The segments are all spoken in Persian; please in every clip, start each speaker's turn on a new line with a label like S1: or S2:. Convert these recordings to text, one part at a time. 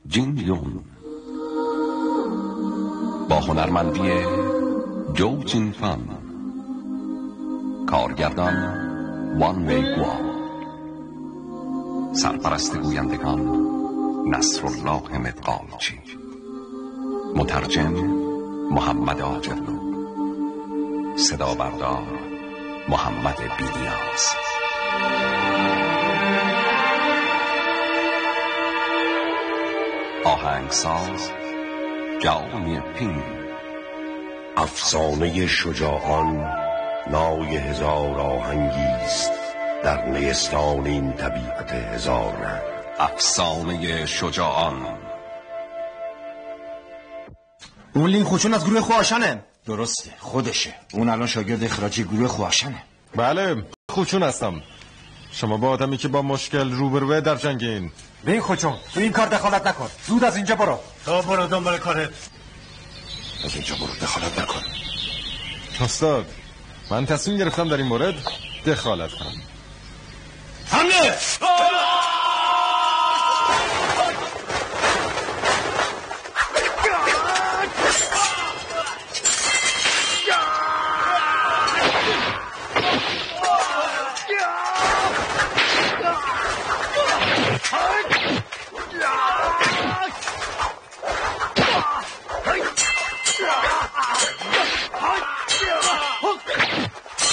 S1: جین یون با هنرمندی جو جین فن، کارگردان وان وی گوا، سرپرست گویندگان نصرالله مدغالچی، مترجم محمد آجرلو، صدا بردار محمد بیلیاز. آهنگساز جامی پین.
S2: افسانه شجاعان نای هزار آهنگیست در نیستان این طبیعت هزار رنگ.
S1: افسانه شجاعان.
S3: اون لین خوچون از گروه خواهشانه.
S4: درسته، خودشه. اون الان شاگرد اخراجی گروه خواهشانه.
S5: بله، خوچون هستم. شما با آدمی که با مشکل روبروه در جنگین.
S3: لین خوچون، تو این کار دخالت نکن. زود از اینجا برو.
S6: تا برو دنبال کارت.
S2: از اینجا برو، دخالت نکن.
S5: استاد، من تصمیم گرفتم در این مورد دخالت کنم.
S6: حمله!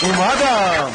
S5: اومدم.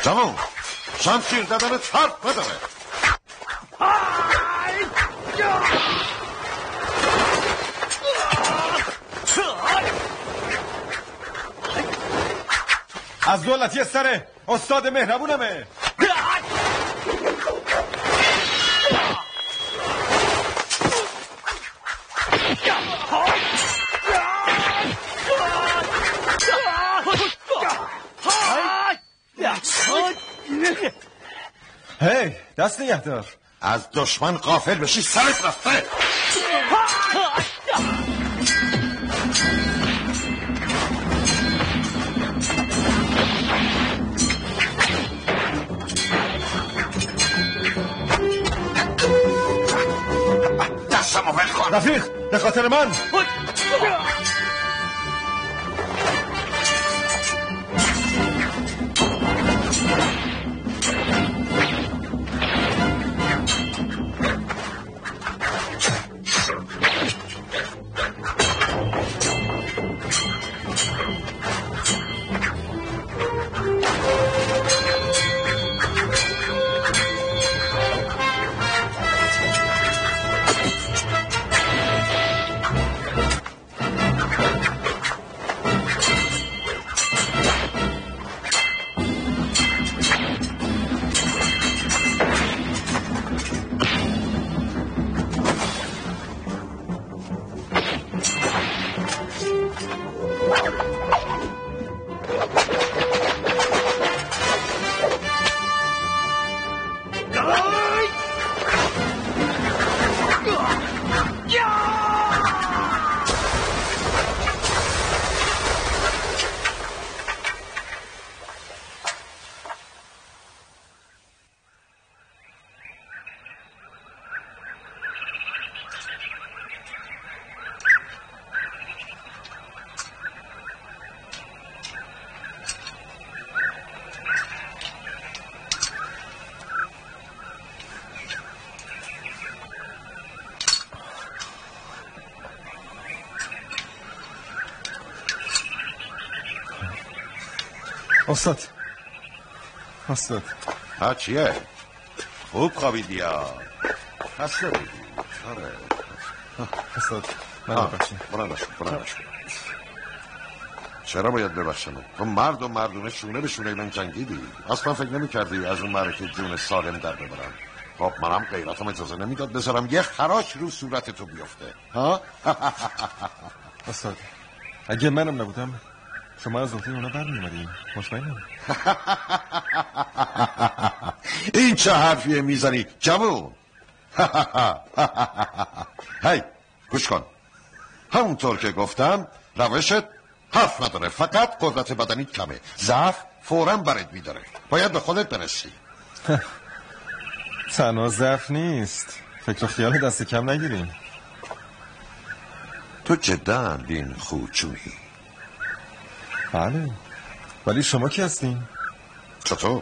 S2: جوان، شمشیر دادن حرف نداره.
S5: از دولتی سره استاد مهربونمه. هی، دست نگه دار.
S2: از دشمن غافل بشی سرت رفته. دستمو ول کن.
S5: رفیق، به خاطر من. استاد
S2: ها چیه؟ خوب خوابیدی ها. خسته بودی. آره
S5: استاد من ببخشید.
S2: برنش. چرا باید ببخشم؟ تو مرد و مردونه شونه به شونه من جنگیدی. اصلا فکر نمی کردی از اون معرکه جون سالم در ببرم. خب منم غیرتم اجازه نمیداد بذارم یه خراش رو صورت تو بیفته. ها؟
S5: استاد اگه منم نبودم شما از اتاق اونا برمی‌اومدین. مطمئنم.
S2: این چه حرفیه میزنی جوون؟ هی گوش کن. همونطور که گفتم روشت حرف نداره، فقط قدرت بدنی کمه. ضعف فوراً برات میداره، باید به خودت برسی.
S5: تنها ضعف نیست، فکر و خیال دست کم نگیریم.
S2: تو جدا دین خوچویی؟
S5: بله، ولی شما کی هستین؟
S2: چطور؟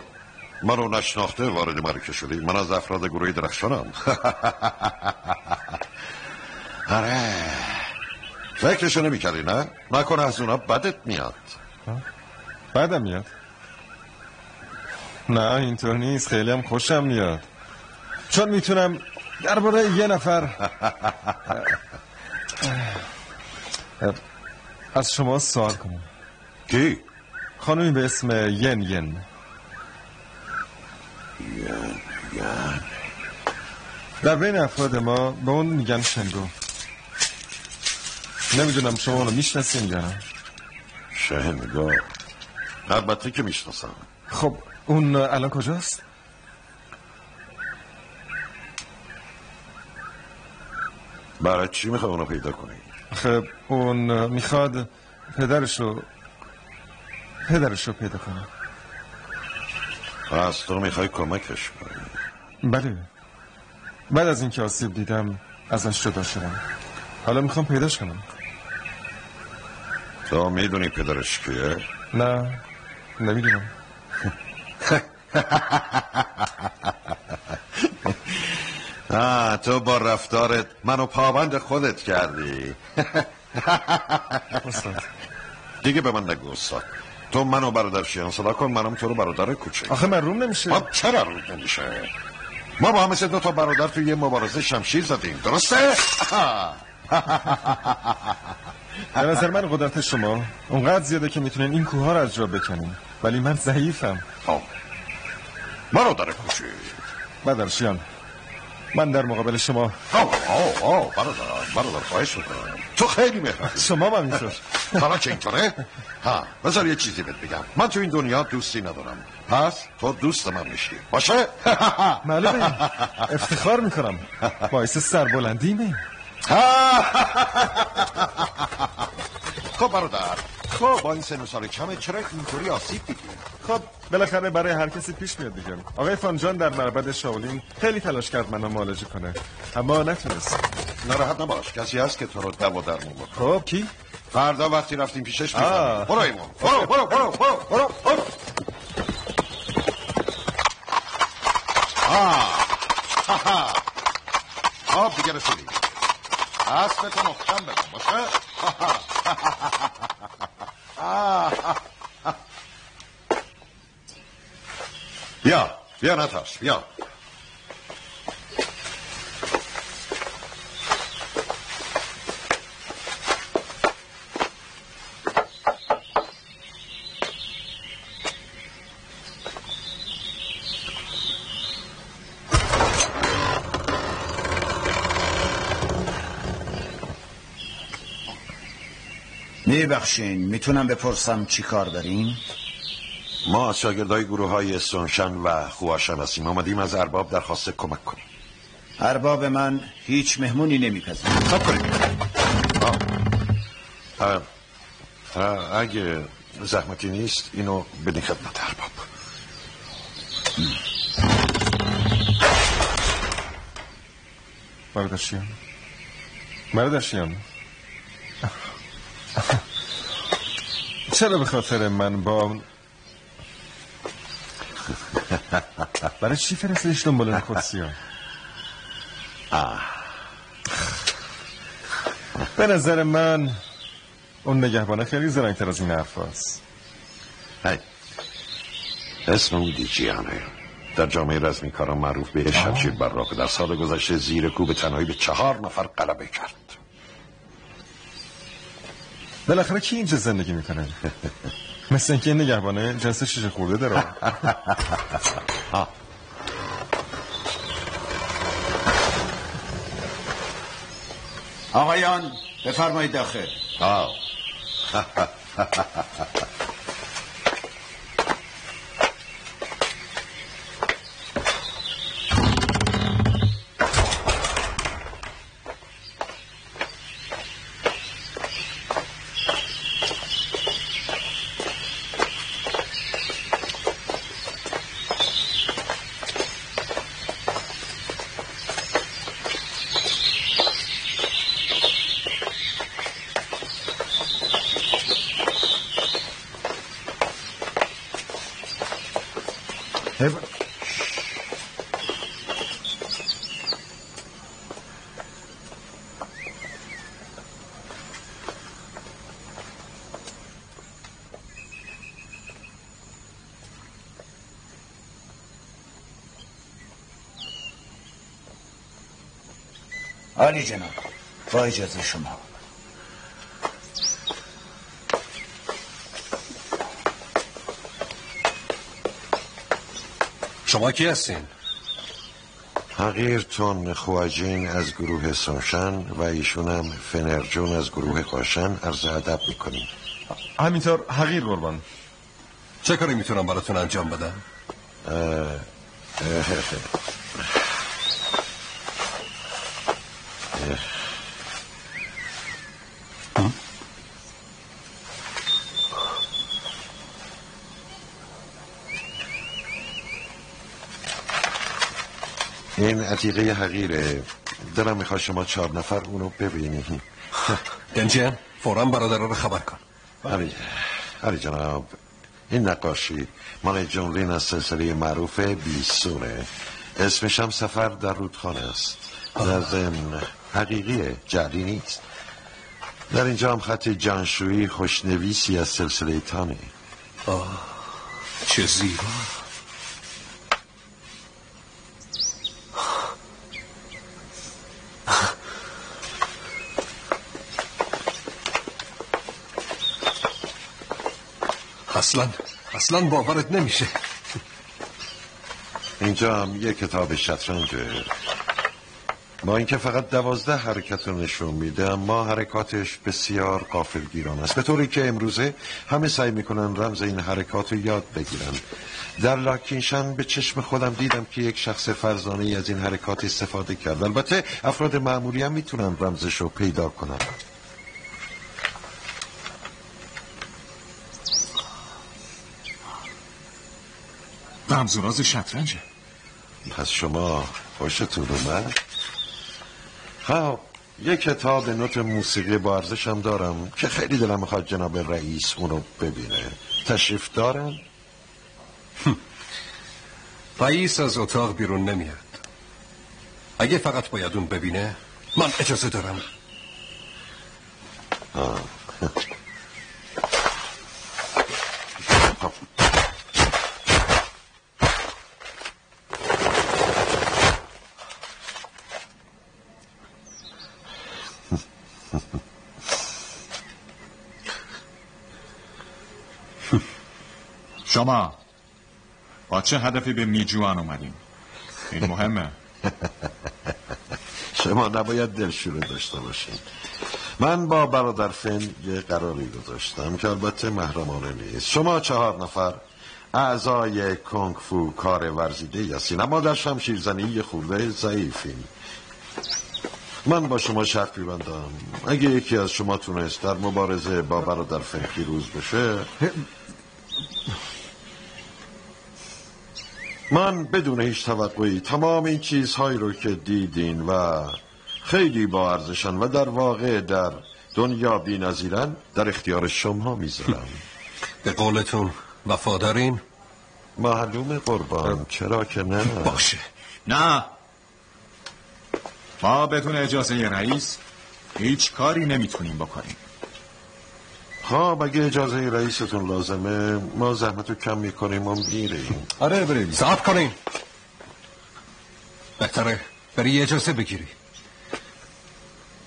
S2: من رو نشناخته وارد معرکه شدی؟ من از افراد گروه درخشانم. آره فکرشو نمی کردی نه؟ نکنه از اونا بدت میاد.
S5: بدم میاد؟ نه اینطور نیست، خیلی هم خوشم میاد، چون میتونم درباره یه نفر از شما سوال کنم.
S2: کی؟
S5: خانومی به اسم ین. در بین افراد ما به اون میگن شنگو. نمیدونم شما اونو میشناسین یا نه؟
S2: شنگو؟ البته که میشناسم.
S5: خب اون الان کجاست؟
S2: برای چی میخواد اونو پیدا کنی؟
S5: خب اون میخواد پدرشو پیدا کنه.
S2: از تو میخوای کمکش کنی؟
S5: بله، بعد از اینکه آسیب دیدم ازش جدا شدم، حالا میخوام پیداش کنم.
S2: تو میدونی پدرش کیه؟
S5: نه نمیدونم.
S2: تو با رفتارت منو پابند خودت کردی.
S5: استاد
S2: دیگه به من نگو استاد. تو منو برادر شیان صدا کن، منم تو رو برادر کوچک.
S5: آخه من روم نمیشه.
S2: خب چرا روم نمیشه؟ ما با هم مثل 2 تا برادر توی یه مبارزه شمشیر زدیم، درسته؟
S5: به نظر من قدرت شما اونقدر زیاده که میتونین این کوه ها رو از جا بکنین، ولی من ضعیفم.
S2: برادر کوچک
S5: برادر شیان، من در مقابل شما
S2: برادر خواهش میکنم، تو خیلی مهربونی.
S5: شما من اینطور.
S2: حالا که اینطوره بذار یه چیزی بهت بگم. من تو این دنیا دوستی ندارم، پس تو دوست من میشی، باشه؟
S5: معلومه، افتخار میکنم، باعث سربلندیمه.
S2: خب برادر، خب با این سن و سال کمه چرا اینطوری آسیب دیدی؟
S5: خب بالاخره برای هر کسی پیش میاد دیگه. آقای فانجان در معبد شاولین خیلی تلاش کرد منو معالجه کنه، اما نتونست.
S2: ناراحت نباش، کسی هست که تو رو دوا درمون بکنه.
S5: خب کی؟
S2: فردا وقتی رفتیم پیشش میفهمیم. برو ایمون، برو. دیگه رسیدیم. دستتو محکم بزن، باشه؟ بیا نترس، بیا.
S4: میبخشین میتونم بپرسم چی کار دارین؟
S2: ما از شاگردای گروه های سونشن و خواشن هستیم، آمدیم از ارباب درخواست کمک کنیم.
S4: ارباب من هیچ مهمونی نمیپذیره.
S2: خب کنیم. اگه زحمتی نیست اینو بدین خدمت ارباب.
S5: برادرشیان چرا به خاطر من با برای چی فرستیش دنبال قدسیان؟ به نظر من اون نگهبانه خیلی زرنگ‌تر از این حرف هست.
S2: اسم اون دیجیانه. در جامعه رزمی کاران معروف به شمشیر براق. در سال گذشته زیر کوب تنهایی به 4 نفر غلبه کرد.
S5: بالاخره کی اینجا زندگی میکنه؟ مثل اینکه این نگهبانه جنس شیشه خورده داره.
S4: آقایان بفرمایید داخل. عالی جناب، با اجازه شما.
S7: شما کی هستین؟
S2: حقیرتون خواجین از گروه سوشن و ایشونم فنرجون از گروه قاشن عرض ادب میکنیم.
S5: همینطور حقیر قربان.
S7: چه کاری میتونم براتون انجام بدم؟
S2: این عتیقه حقیره. دلم میخواد شما 4 نفر اونو ببینی.
S7: دنجن فوراً برادرها رو خبر کن.
S2: علی جناب، این نقاشی مال جونلین از سلسله معروف بیسونه. اسمش هم سفر در رودخانه است. در ضمن حقیقیه، جعلی نیست. در اینجا هم خط جانشویی خوشنویسی از سلسله تانه.
S7: چه زیبا. اصلا باورت نمیشه.
S2: اینجا هم یه کتاب شطرنجه. با اینکه فقط 12 حرکت رو نشون میده، اما حرکاتش بسیار غافلگیرانه است، به طوری که امروزه همه سعی میکنن رمز این حرکات رو یاد بگیرن. در لاکینشن به چشم خودم دیدم که یک شخص فرزانه‌ای از این حرکات استفاده کرد. البته افراد معمولی هم میتونن رمزش رو پیدا کنن.
S8: رمز و راز شطرنجه.
S2: پس شما خوشتون اومد؟ خب یک کتاب نوت موسیقی با ارزش هم دارم که خیلی دلم میخواد جناب رئیس اونو ببینه. تشریف دارن؟
S7: رئیس از اتاق بیرون نمیاد. اگه فقط باید اون ببینه من اجازه دارم.
S8: شما با چه هدفی به میجوان اومدیم؟ این مهمه.
S2: شما نباید دلشوره داشته باشین. من با برادر فن یه قراری گذاشتم که البته محرمانه نیست. شما 4 نفر اعضای کنگ فو کار ورزیده هستین، اما در شمشیرزنی یه خورده ضعیفین. من با شما شرط می‌بندم اگه یکی از شما تونست در مبارزه با برادر فن پیروز بشه، من بدون هیچ توقعی تمام این چیزهایی رو که دیدین و خیلی با ارزشن و در واقع در دنیا بی‌نظیرن در اختیار شما میذارم.
S7: به قولتون وفادارین؟
S2: معلومه قربان، چرا که نه.
S7: باشه.
S8: نه، ما بدون اجازه رئیس هیچ کاری نمیتونیم بکنیم.
S2: خب اگه اجازه رئیستون لازمه ما زحمتو کم میکنیم و میریم.
S5: آره بریم.
S7: صبر کنین. بهتره بری اجازه بگیری.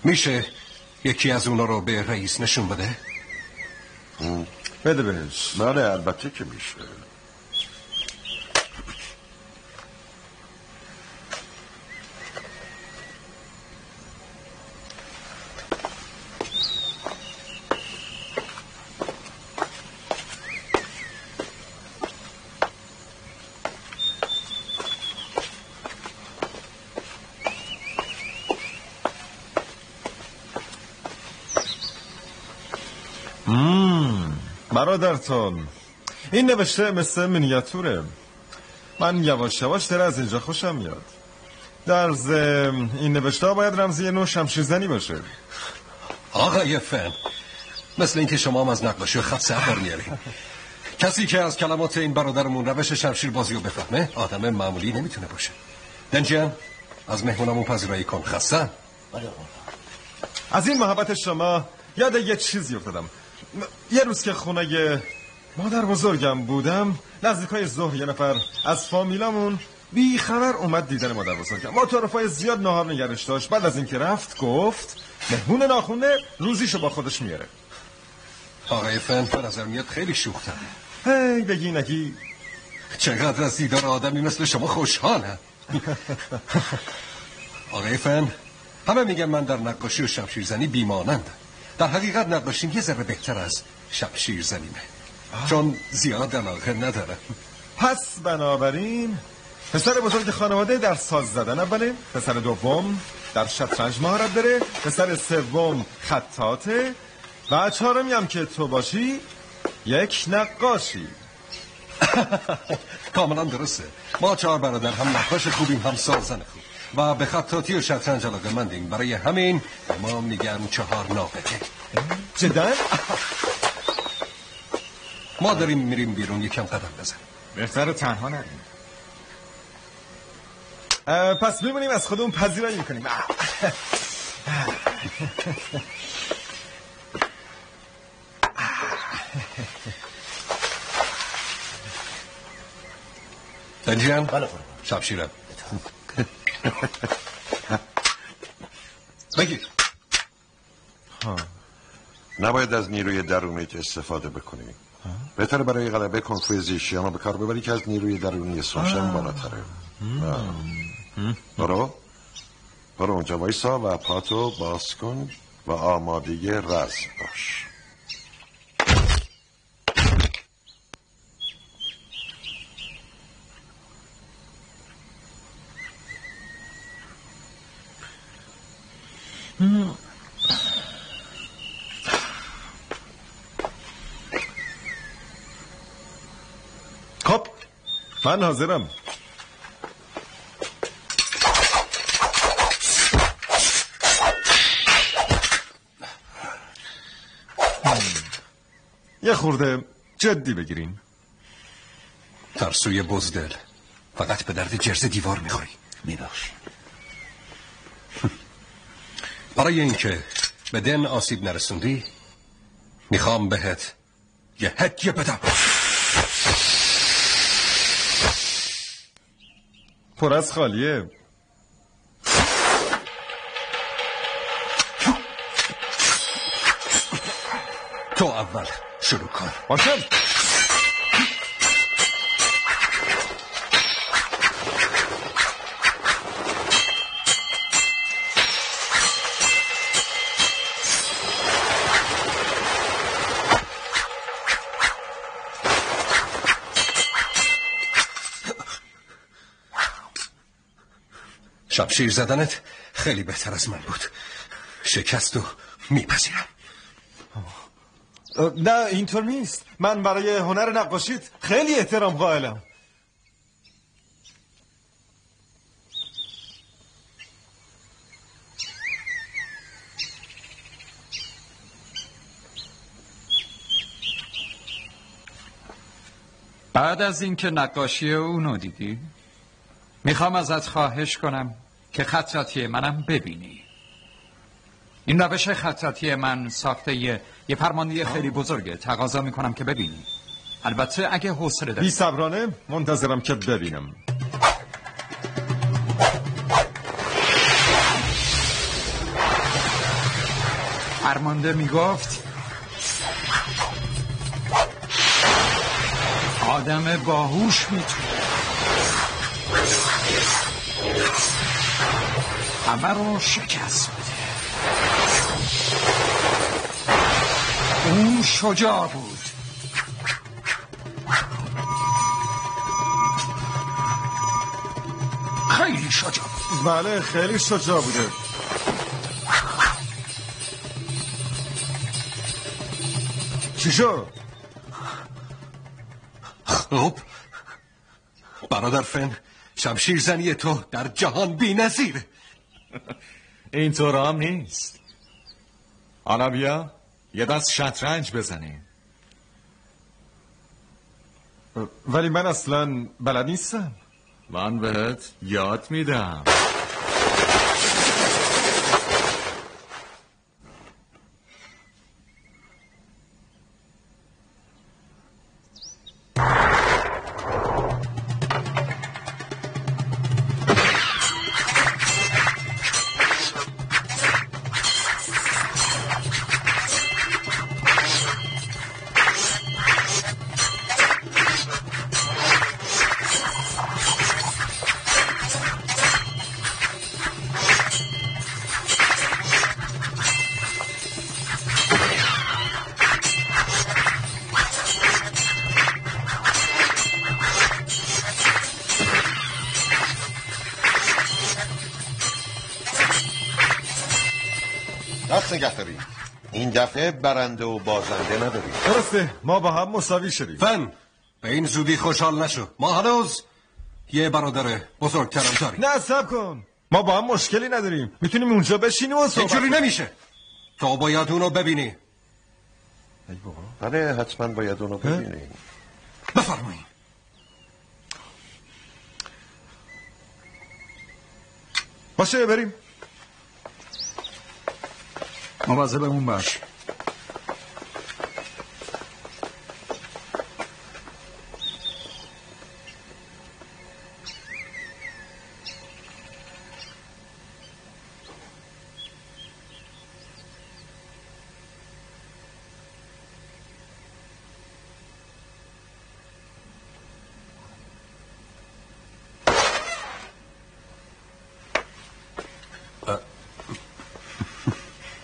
S7: میشه یکی از اونا رو به رئیس نشون بده؟
S5: بده بهش.
S2: بله البته که میشه.
S5: برادرتون این نوشته مثل مینیاتوره. من یواش یواش داره از اینجا خوشم میاد. در ضمن این نوشته باید رمزی نوع شمشیرزنی باشه.
S7: آقای فن، مثل اینکه شما هم از نقاشی خط سفر میارین. کسی که از کلمات این برادرمون روش شمشیر بازی رو بفهمه آدم معمولی نمیتونه باشه. دنجیان از مهمونمون پذیرایی کن. خستن.
S5: از این محبت شما یاد یه چیزی افتادم. یه روز که خونه مادر بزرگم بودم نزدیکای ظهر یه نفر از فامیلامون بی خبر اومد دیدن مادر بزرگم. ما طرفای زیاد نهار نگرش داشت. بعد از اینکه رفت گفت مهمون ناخونه روزیشو با خودش میاره.
S7: آقای فن به نظر میاد خیلی شوختن.
S5: هی بگی نگی
S7: چقدر از دیدار آدمی مثل شما خوشحالم. آقای فن، همه میگن من در نقاشی و شمشیرزنی بیمانندم. در حقیقت نقاشیم یه ذره بهتر از شمشیرزنیمه، چون زیاد علاقه ندارم.
S5: پس بنابراین پسر بزرگ خانواده در ساز زدن اوله، پسر دوم در شطرنج مهارت داره، پسر سوم خطاطه و چهارمی هم که تو باشی یک نقاشی.
S7: کاملا درسته. ما 4 برادر هم نقاش خوبیم هم سازن خوب و به خطاطی و شطرنج علاقه مندیم. برای همین ما میگم 4 نابغه.
S5: جدا؟
S7: ما داریم میریم بیرون یکم قدم بزنیم.
S8: بهتره تنها نریم.
S5: پس میمونیم از خودمون پذیرایی میکنیم.
S7: دنجیان
S6: بله
S7: شمشیرم بگیر.
S2: نباید از نیروی درونیت استفاده بکنی. بهتره برای غلبه کنفوی زیشیانو به کار ببری که از نیروی درونی سوشن بالاتره. برو اونجا وایسا و پاتو باز کن و آماده رز باش.
S5: خب من حاضرم. یه خورده جدی بگیریم.
S7: ترسوی بزدل، فقط به درد جرز دیوار میخوری.
S6: میبخشی.
S7: برای اینکه به دن آسیب نرسوندی میخوام بهت یه هدیه بدم.
S5: پر از خالیه.
S7: تو اول شروع کن.
S5: باشم.
S7: شمشیر زدنت خیلی بهتر از من بود. شکست رو میپذیرم.
S5: نه اینطور نیست. من برای هنر نقاشیت خیلی احترام قائلم.
S9: بعد از اینکه نقاشی اونو دیدی میخوام ازت خواهش کنم که خطاطی منم ببینی. این روش خطاطی من ساخته یه فرمانده خیلی بزرگه. تقاضا میکنم که ببینی. البته اگه حوصله داری.
S5: بی صبرانه منتظرم که ببینم.
S9: فرمانده میگفت آدم باهوش میتونه همه رو شکست بده. اون شجاع بود. خیلی شجاع بود.
S5: بله خیلی شجاع بوده. چی شد؟
S7: خب برادر فن، شمشیر زنی تو در جهان بی نظیره.
S8: اینطور هم نیست. حالا بیا یه دست شطرنج بزنیم.
S5: ولی من اصلا بلد نیستم.
S8: من بهت یاد میدم.
S2: دست نگه داریم. این دفعه برنده و بازنده نداریم.
S5: درسته ما با هم مساوی شدیم.
S7: فن به این زودی خوشحال نشو. ما هنوز یه برادر بزرگترم داریم.
S5: نه صبر کن. ما با هم مشکلی نداریم. میتونیم اونجا بشینیم و صحبت.
S7: اینجوری نمیشه. تو باید اونو ببینی.
S2: بله حتما باید اونو ببینیم.
S7: بفرمایید.
S5: باشه بریم.
S3: مواظبمون باش.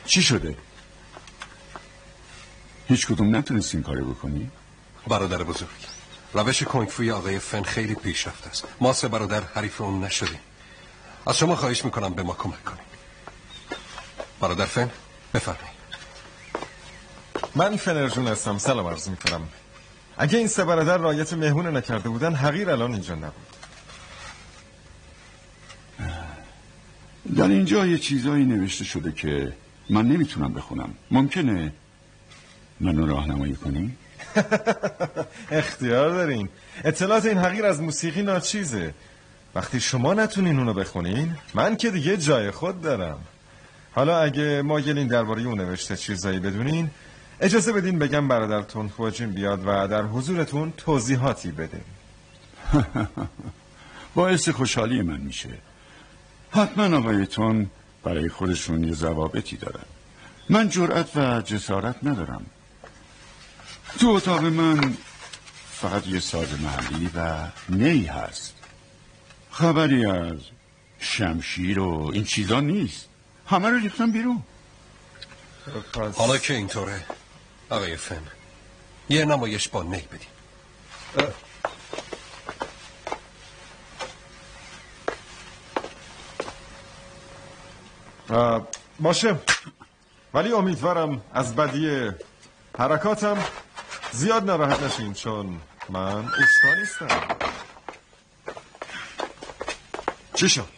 S10: چی شده؟ هیچ کدوم نتونستین کاری بکنی؟
S7: برادر بزرگ، روش کنگفوی آقای فن خیلی پیشرفته است. ما سه برادر حریف اون نشدیم. از شما خواهش میکنم به ما کمک کنید. برادر فن بفرمایید.
S5: من فنر جون هستم. سلام عرض میکنم. اگه این سه برادر رعایت مهمون نکرده بودن حقیر الان اینجا نبود.
S10: در اینجا یه چیزایی نوشته شده که من نمیتونم بخونم. ممکنه منو راهنمایی کنی؟
S5: اختیار دارین. اطلاعات این حقیر از موسیقی ناچیزه. وقتی شما نتونین اونو بخونین من که دیگه جای خود دارم. حالا اگه مایلین درباره اون نوشته چیزایی بدونین اجازه بدین بگم برادرتون خواجین بیاد و در حضورتون توضیحاتی بده.
S10: باعث خوشحالی من میشه. حتما آقایتون برای خودشون یه ضوابطی دارن. من جرأت و جسارت ندارم. تو اتاق من فقط یه ساز محلی و نی هست. خبری از شمشیر و این چیزا نیست. همه رو ریختم بیرون.
S7: حالا که اینطوره آقای فن یه نمایش با نی بدیم.
S5: باشه، ولی امیدوارم از بدی حرکاتم زیاد ناراحت نشین چون من اوستا نیستم.
S10: چی شد؟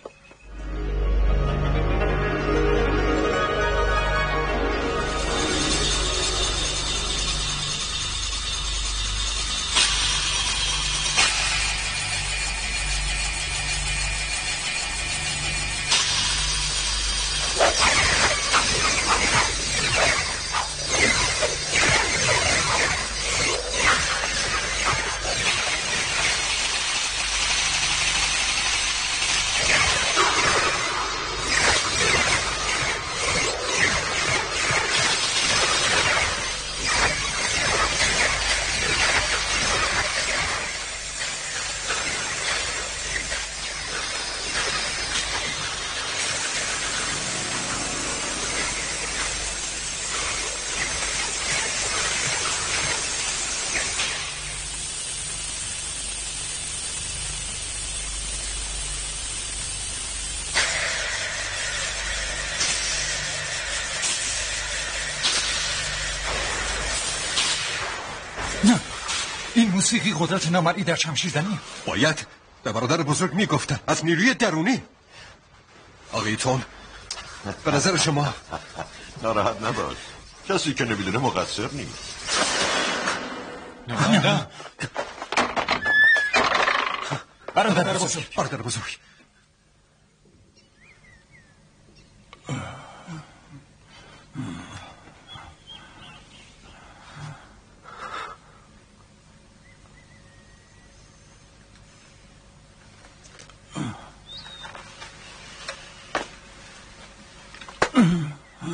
S3: موسیقی قدرت نامرئی در شمشیر زنی.
S7: باید به برادر بزرگ میگفتن از نیروی درونی. آقای تون به نظر شما
S2: ناراحت نباش، کسی که نمیدونه مقصر نیست.
S3: نه
S7: برادر بزرگ، برادر بزرگ.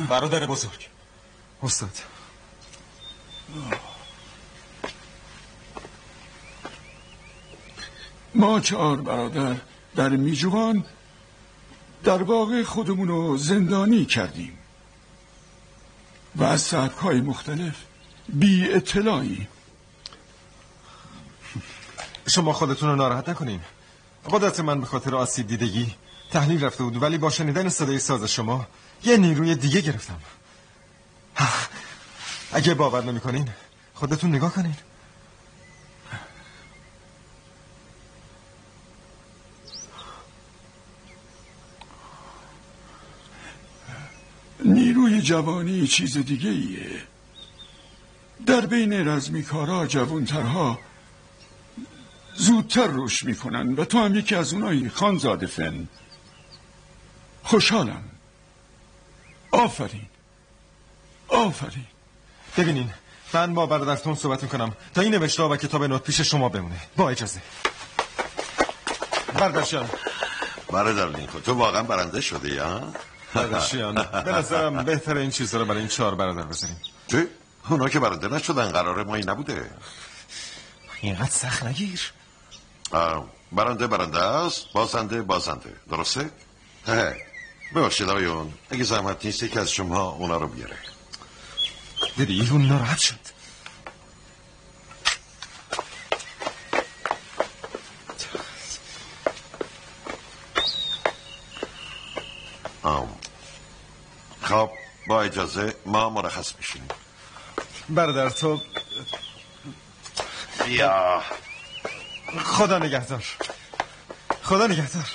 S3: برادر بزرگ.
S5: استاد،
S10: ما 4 برادر در میجوان در واقع خودمونو زندانی کردیم و از سبک‌های مختلف بی اطلاعی.
S5: شما خودتون رو ناراحت نکنین. قدرت من به خاطر آسیب دیدگی تحلیل رفته بود، ولی با شنیدن صدای ساز شما یه نیروی دیگه گرفتم. اگه باور نمی‌کنین خودتون نگاه کنین.
S10: نیروی جوانی چیز دیگه ایه. در بین رزمیکارا جوانترها زودتر رشد میکنن و تو هم یکی از اونایی. خانزاده فن، خوشحالم. آفرین آفرین.
S5: ببینین، من با برادرتون صحبت میکنم تا این نوشته و کتاب نوت پیش شما بمونه. با اجازه. برداشتم.
S2: برادر لینکو، تو واقعا برنده شدی یا؟
S5: برداشتم. به نظرم بهتره این چیزا رو برای این 4 برادر بذاریم.
S2: چه؟ اونا که برنده نشدن، قراره ما این نبوده.
S5: اینقدر سخت نگیر.
S2: برنده است، بازنده، درسته؟ ببخشید آقایون، اگه زحمت نیست که از شما اونا رو بیاره.
S5: دیدی اون ناراحت شد.
S2: خب با اجازه ما مرخص میشیم.
S5: برادر تو
S2: بیا.
S5: خدا نگهدار. خدا نگهدار.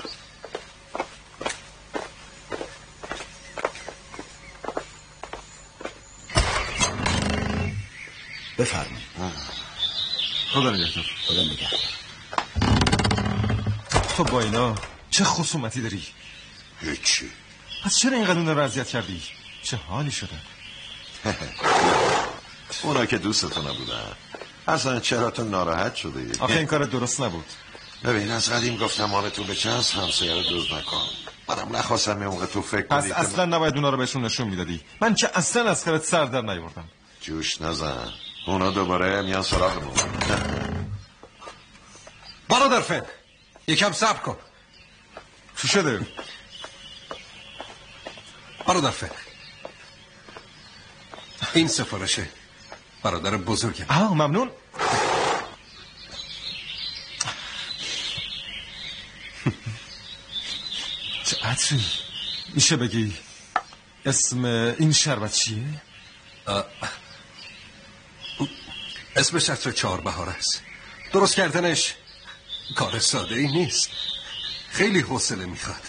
S4: بفرمایید.
S5: خدا نگهدار.
S4: خدا نگهدار.
S5: تو با اینا چه خصومتی داری؟
S2: هیچی.
S5: پس چرا اینقدر اون رو اذیت کردی؟ چه حالی شده؟
S2: اونا که دوستتون نبودن. اصلا چرا تو ناراحت شدی؟
S5: آخه این کار درست نبود.
S2: ببین، از قدیم گفتم مالتون به چنس همسایه رو دوز نکن. منم نخواستم یه موقع تو فکر
S5: پس
S2: کنی
S5: اصلا نباید اونا رو بهشون نشون میدادی. من که اصلا از کارت سر در نیاوردم.
S2: جوش نزن، اونا دوباره میان سراغمون.
S7: برادر فن، یکم صبر کن.
S5: چی شده؟
S7: برادر فن، این سفارشه برادر بزرگم.
S5: ممنون. چه عطری. میشه بگی اسم این شربت چیه؟
S7: اسمش عطر 4 بهار است. درست کردنش کار ساده ای نیست. خیلی حوصله میخواد،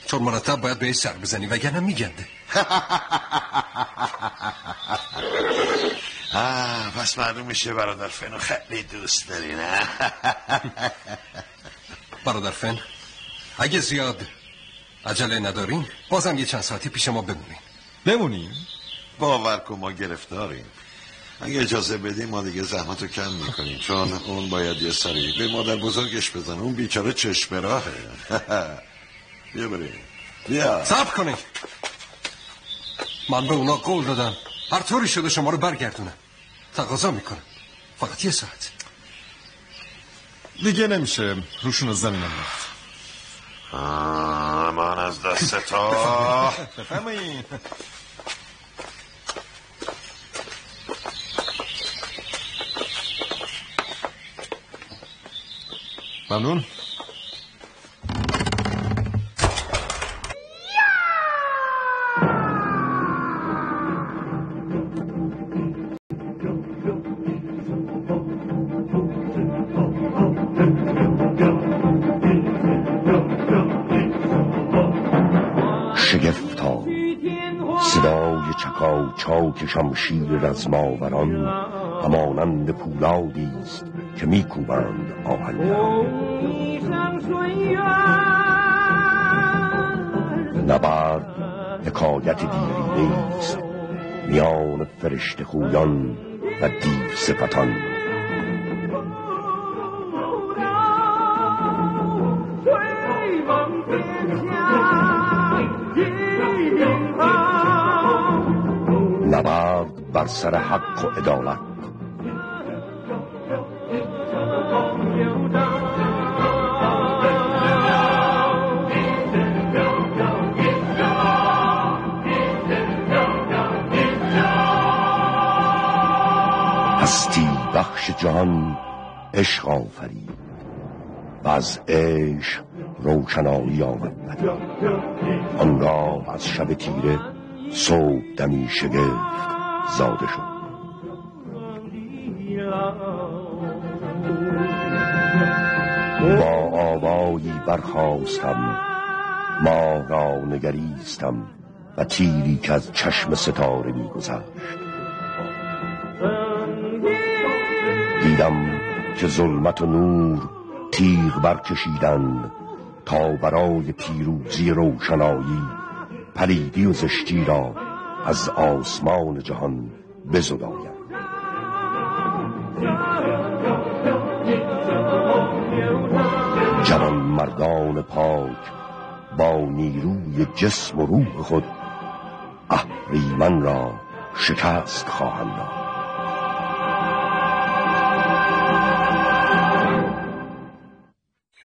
S7: چون مرتب باید بهش سر بزنی وگرنه میگنده.
S2: پس معلوم میشه برادر فنو خیلی دوست داری، نه؟
S7: برادر فن، اگه زیاد عجله ندارین بازم یه چند ساعتی پیش ما
S5: بمونیم؟
S2: باور کن ما گرفتاریم. اگه اجازه بدیم ما دیگه زحمتو کم میکنیم، چون اون باید یه سری به مادر بزرگش بزنه. اون بیچاره چشم راهه. بیا بریم. بیا.
S7: صبر کنید. من به اونا قول دادم هر طوری شده شما رو برگردونم. تقاضا میکنم فقط 1 ساعت.
S5: دیگه نمیشه روشون رو زمینم رفت.
S2: امان از دست تا.
S5: بفرمایید. ممنون.
S11: ترکا چاک شمشیر رزماوران همانند پولادی است که میکوبند آهنگران. نبرد حکایت دیرینه است میان فرشته خویان و دیو صفتان. نبرد بر سر حق و عدالت. هستی بخش جهان عشق آفرید و از عشق روشنایی آمد پدید. آنگاه از شب تیره صبح دمی شگفت زاده شد. با آوایی برخاستم، ماه را نگریستم و تیری که از چشم ستاره می‌گذشت. دیدم که ظلمت و نور تیغ برکشیدند تا برای پیروزی روشنایی پلیدی و زشتی را از آسمان جهان بزدایند. جوان مردان پاک با نیروی جسم و روح خود اهریمن را شکست خواهند داد.